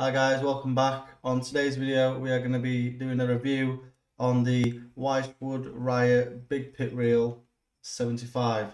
Hi guys, welcome back. On today's video we are going to be doing a review on the Wychwood Riot Big Pit Reel 75.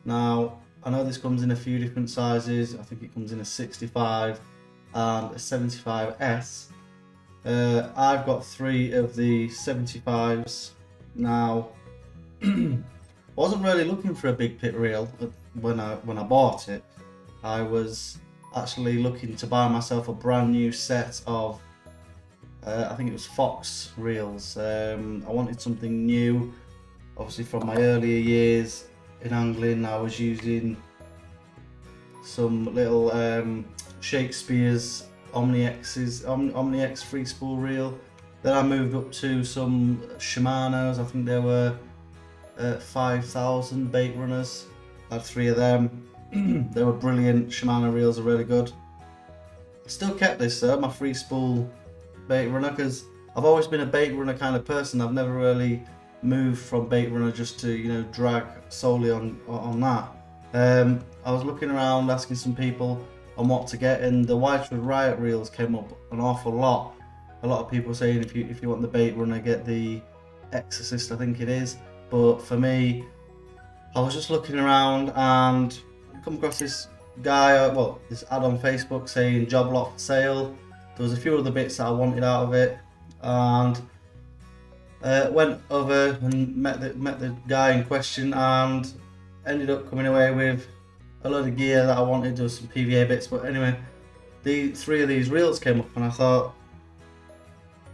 Now, I know this comes in a few different sizes. I think it comes in a 65 and a 75S. I've got 3 of the 75s. Now, wasn't really looking for a big pit reel when I bought it. I was actually looking to buy myself a brand new set of I think it was Fox reels. I wanted something new. Obviously from my earlier years in angling, I was using some little Shakespeare's Omni-X free spool reel. Then I moved up to some Shimano's. I think there were 5,000 bait runners. I had 3 of them. They were brilliant. Shimano reels are really good. I still kept this though, my free spool bait runner, because I've always been a bait runner kind of person. I've never really moved from bait runner just to drag solely on that. I was looking around asking some people on what to get, and the Wychwood Riot reels came up an awful lot. A lot of people saying if you want the bait runner, get the Exorcist, I think it is. But for me, I was just looking around and come across this guy, this ad on Facebook saying job lot for sale. There was a few other bits that I wanted out of it, and went over and met the guy in question, and ended up coming away with a load of gear that I wanted. There was some PVA bits, but anyway, the 3 of these reels came up, and I thought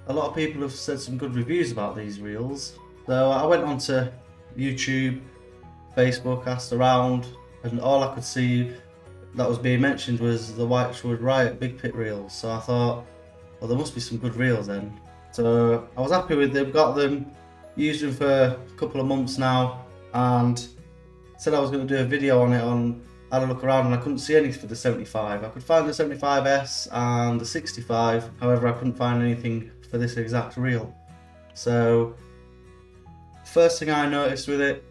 a lot of people have said some good reviews about these reels. So I went onto YouTube, Facebook, asked around, and all I could see that was being mentioned was the Wychwood Riot Big Pit reels. So I thought, well, there must be some good reels then. So I was happy with them, got them, used them for a couple of months now, and said I was going to do a video on it. Had a look around, and I couldn't see anything for the 75. I could find the 75S and the 65, however I couldn't find anything for this exact reel. So first thing I noticed with it,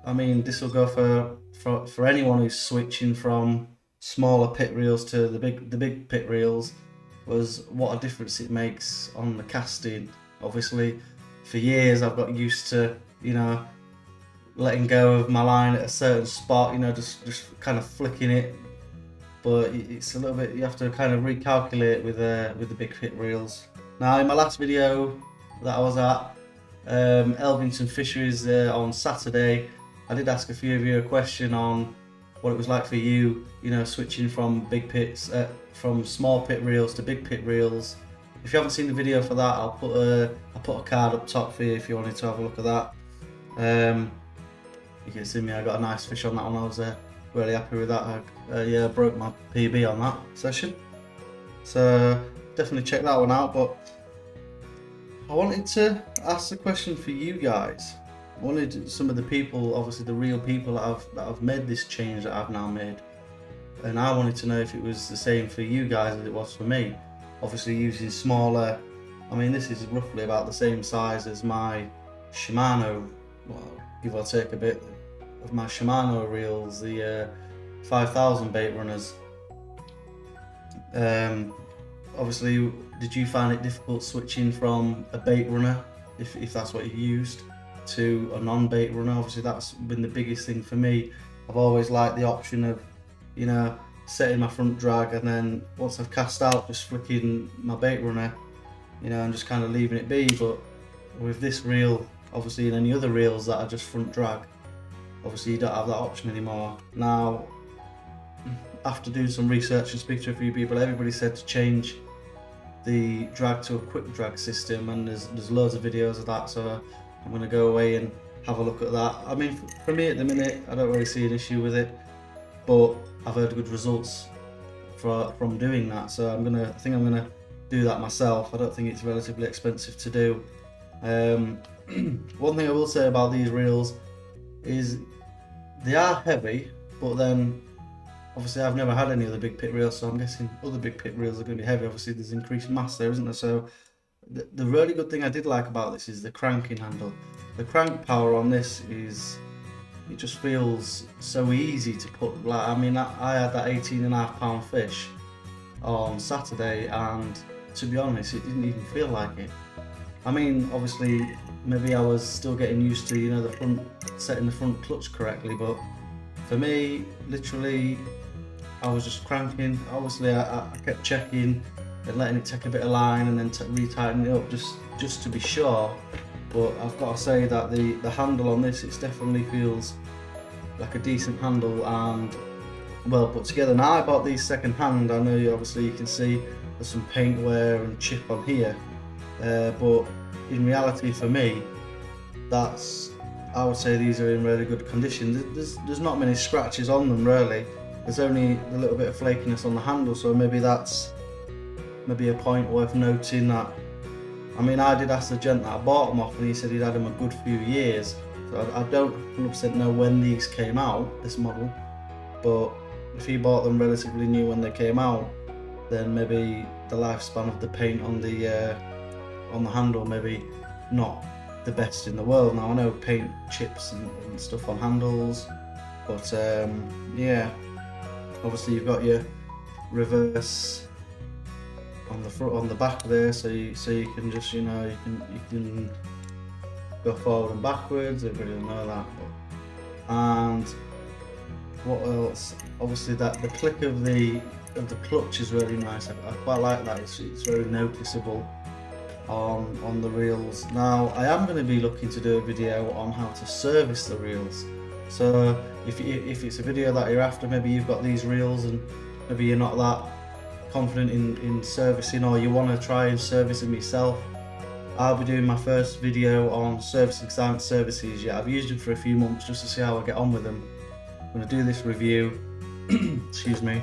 I mean, this will go for anyone who's switching from smaller pit reels to the big pit reels, was what a difference it makes on the casting. Obviously, for years I've got used to letting go of my line at a certain spot, just kind of flicking it. But it's a little bit, you have to kind of recalculate with the big pit reels. Now, in my last video that I was at Elvington Fisheries on Saturday, I did ask a few of you a question on what it was like for you, switching from big pits, from small pit reels to big pit reels. If you haven't seen the video for that, I'll put a card up top for you if you wanted to have a look at that. You can see me, I got a nice fish on that one. I was really happy with that. I broke my PB on that session, so definitely check that one out. But I wanted to ask the question for you guys. I wanted some of the people, obviously the real people that have made this change that I've now made, and I wanted to know if it was the same for you guys as it was for me. Obviously using smaller, I mean this is roughly about the same size as my Shimano, well, give or take a bit of my Shimano reels, the 5,000 bait runners. Obviously, did you find it difficult switching from a bait runner, if that's what you used, to a non-bait runner? Obviously that's been the biggest thing for me. I've always liked the option of setting my front drag, and then once I've cast out, just flicking my bait runner, and just kind of leaving it be. But with this reel, obviously in any other reels that are just front drag. Obviously you don't have that option anymore. Now, after doing some research and speaking to a few people, everybody said to change the drag to a quick drag system, and there's loads of videos of that, so I'm going to go away and have a look at that. I mean, for me at the minute, I don't really see an issue with it, but I've heard good results from doing that, so I think I'm gonna do that myself. I don't think it's relatively expensive to do. One thing I will say about these reels is they are heavy, but then obviously I've never had any other big pit reels, so I'm guessing other big pit reels are going to be heavy. Obviously there's increased mass there, isn't there? So the really good thing I did like about this is the cranking handle. The crank power on this is, it just feels so easy to put. Like, I mean, I had that 18.5 fish on Saturday, and to be honest, it didn't even feel like it. I mean, obviously maybe I was still getting used to, you know, setting the front clutch correctly, but for me, literally, I was just cranking. Obviously I kept checking and letting it take a bit of line, and then retightening it up just to be sure. But I've got to say that the handle on this, it definitely feels like a decent handle and well put together. Now I bought these second hand. I know obviously you can see there's some paint wear and chip on here, but in reality for me, I would say these are in really good condition. There's not many scratches on them really. There's only a little bit of flakiness on the handle, so maybe that's a point worth noting. That, I mean, I did ask the gent that I bought them off, and he said he'd had them a good few years. So I don't 100% know when these came out, this model, but if he bought them relatively new when they came out, then maybe the lifespan of the paint on the handle maybe not the best in the world. Now I know paint chips and stuff on handles, but yeah, obviously you've got your reverse on the front, on the back there, so you can just, you know, you can go forward and backwards. Everybody will know that. And what else? Obviously the click of the clutch is really nice. I quite like that. It's very noticeable on the reels. Now I am going to be looking to do a video on how to service the reels. So if it's a video that you're after, maybe you've got these reels and maybe you're not that confident in servicing, or you want to try and service them yourself, I'll be doing my first video on servicing, because I haven't serviced these yet. I've used them for a few months just to see how I get on with them. I'm going to do this review excuse me,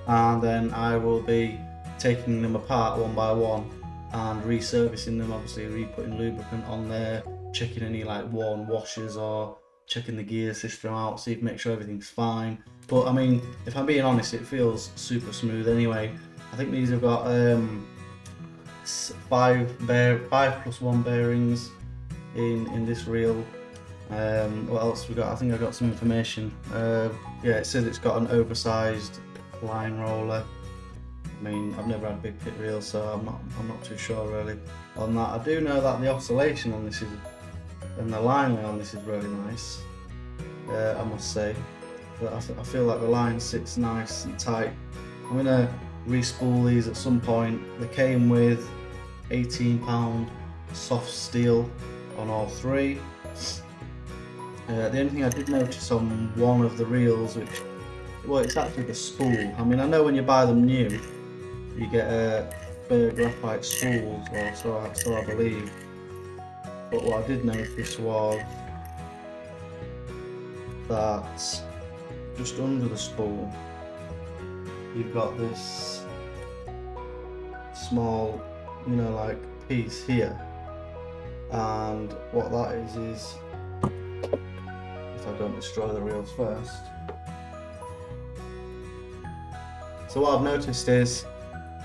and then I will be taking them apart one by one and resurfacing them, obviously re-putting lubricant on there, checking any like worn washers or checking the gear system out, see if make sure everything's fine. But I mean, if I'm being honest, it feels super smooth anyway. I think these have got 5+1 bearings in this reel. What else we got? I think I got some information. Yeah, it says it's got an oversized line roller. I mean, I've never had a big pit reel, so I'm not too sure really on that. I do know that the oscillation on this and the line on this is really nice. I must say, but I feel like the line sits nice and tight. I'm gonna re-spool these at some point. They came with 18-pound soft steel on all three. The only thing I did notice on one of the reels, well, it's actually the spool. I mean, I know when you buy them new, you get bare graphite spools, or so I believe. But what I did notice was that just under the spool, you've got this small, you know, like piece here, and what that is if I don't destroy the reels first. So what I've noticed is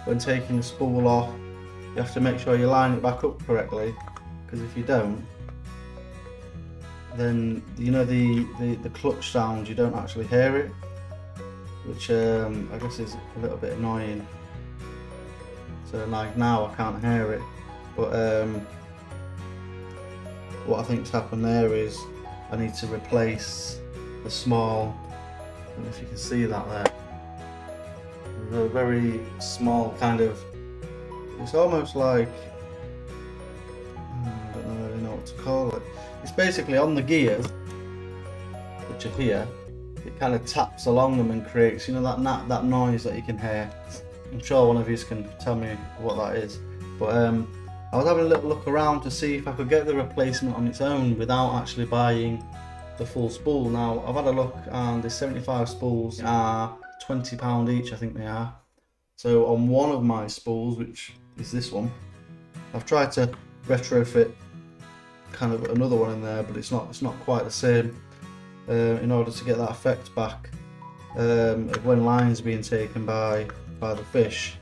when taking the spool off, you have to make sure you line it back up correctly, because if you don't, then you know the clutch sound, you don't actually hear it, which I guess is a little bit annoying. So like now I can't hear it, but what I think's happened there is I need to replace the small, I don't know if you can see that there, the very small kind of, it's almost like, I don't really know what to call it. it's basically on the gears, which are here. It kind of taps along them and creates, you know, that noise that you can hear. I'm sure one of you can tell me what that is. But I was having a little look around to see if I could get the replacement on its own without actually buying the full spool. Now I've had a look, and the 75 spools are £20 each, I think they are. So on one of my spools, which is this one, I've tried to retrofit kind of another one in there, but it's not quite the same. In order to get that effect back of when line's being taken by the fish.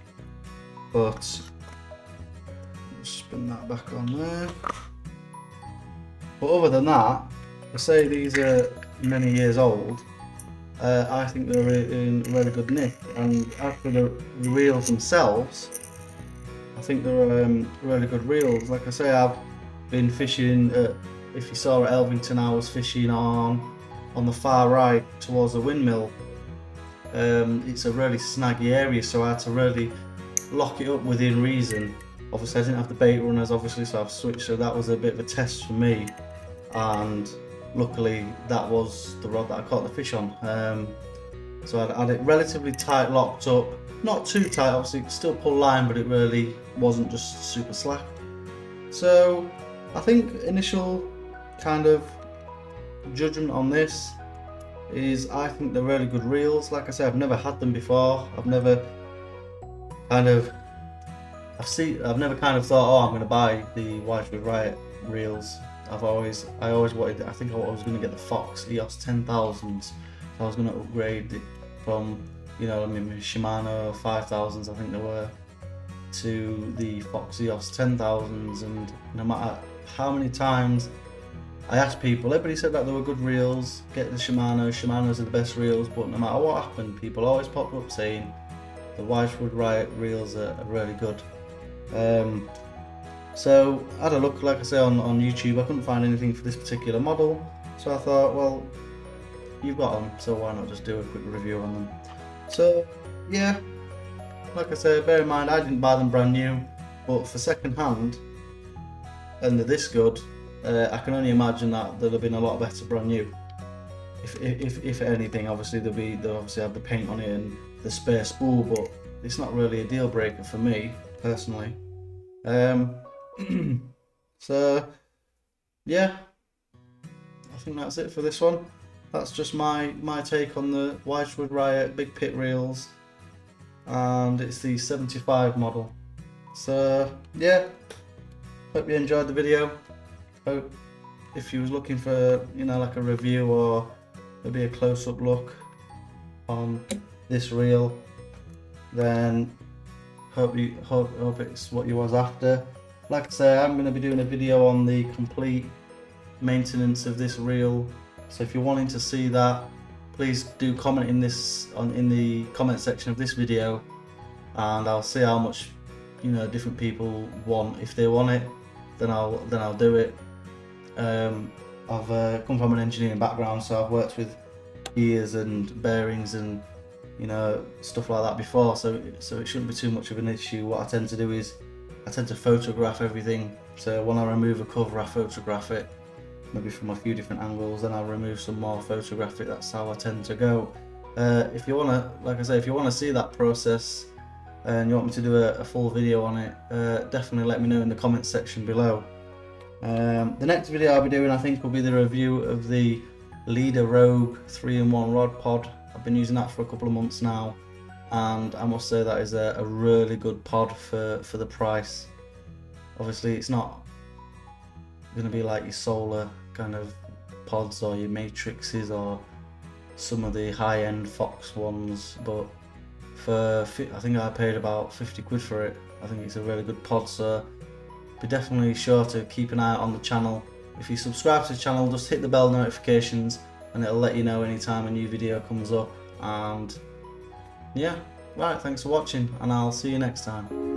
But spin that back on there. But other than that, I say these are many years old. I think they're in really good nick, and as for the reels themselves, I think they're really good reels. Like I say, I've been fishing. If you saw at Elvington, I was fishing on the far right towards the windmill. It's a really snaggy area, so I had to really lock it up within reason. Obviously I didn't have the bait runners, obviously, so I've switched, so that was a bit of a test for me, and luckily that was the rod that I caught the fish on. So I had it relatively tight locked up, not too tight, obviously it could still pull line, but it really wasn't just super slack. So I think initial kind of judgment on this is, I think they're really good reels. Like I said, I've never had them before. I've never kind of thought, oh, I'm going to buy the Wychwood Riot reels. I always wanted, I think I was going to get the Fox EOS 10,000s. I was going to upgrade it from, you know, I mean, Shimano 5,000s, I think they were, to the Fox EOS 10,000s, and no matter how many times I asked people, everybody said that they were good reels, get the Shimano's are the best reels, but no matter what happened, people always popped up saying the Wychwood Riot reels are really good. So I had a look, like I say, on YouTube. I couldn't find anything for this particular model, so I thought, well, you've got them, so why not just do a quick review on them. So yeah, like I say, bear in mind I didn't buy them brand new, but for second hand, and they're this good, I can only imagine that they'll have been a lot better brand new. If anything, obviously they'll obviously have the paint on it and the spare spool, but it's not really a deal breaker for me personally. So yeah, I think that's it for this one. That's just my take on the Wychwood Riot big pit reels, and it's the 75 model. So yeah, hope you enjoyed the video. Hope if you was looking for, you know, like a review or maybe a close-up look on this reel, then hope it's what you was after. Like I say, I'm going to be doing a video on the complete maintenance of this reel, so if you're wanting to see that, please do comment in the comment section of this video, and I'll see how much, you know, different people want. If they want it, then I'll do it. I've come from an engineering background, so I've worked with gears and bearings and, you know, stuff like that before, so it shouldn't be too much of an issue. What I tend to do is I tend to photograph everything, so when I remove a cover I photograph it, maybe from a few different angles, then I'll remove some more, photograph it. That's how I tend to go. If you want to, like I say, if you want to see that process and you want me to do a full video on it, definitely let me know in the comments section below. The next video I'll be doing, I think, will be the review of the Leader Rogue 3-in-1 rod pod. I've been using that for a couple of months now, and I must say that is a really good pod for the price. Obviously it's not going to be like your Solar kind of pods or your Matrixes or some of the high-end Fox ones, but I think I paid about 50 quid for it. I think it's a really good pod, so be definitely sure to keep an eye out on the channel. If you subscribe to the channel, just hit the bell notifications and it'll let you know anytime a new video comes up. And yeah, right, thanks for watching, and I'll see you next time.